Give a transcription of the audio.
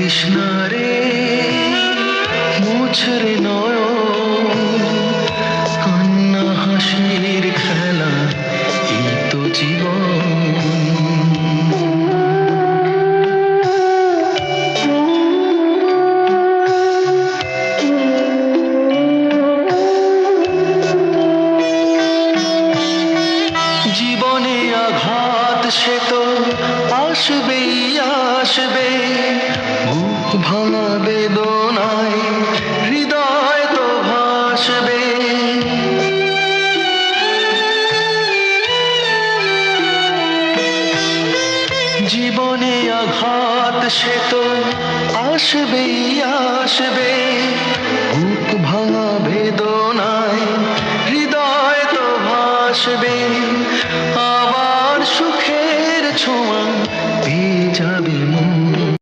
তৃষ্ণারে মুছরে নয়ন, কান্না হাসির খেলা, এই তো জীবন। জীবনে আঘাত সে তো আসবেই আসবে, বুক ভাঙা বেদনায় হৃদয় তো ভাসবে। জীবনে আঘাত সে তো আসবেই আসবে, বুক ভাঙা বেদনায় হৃদয় তো ভাসবে।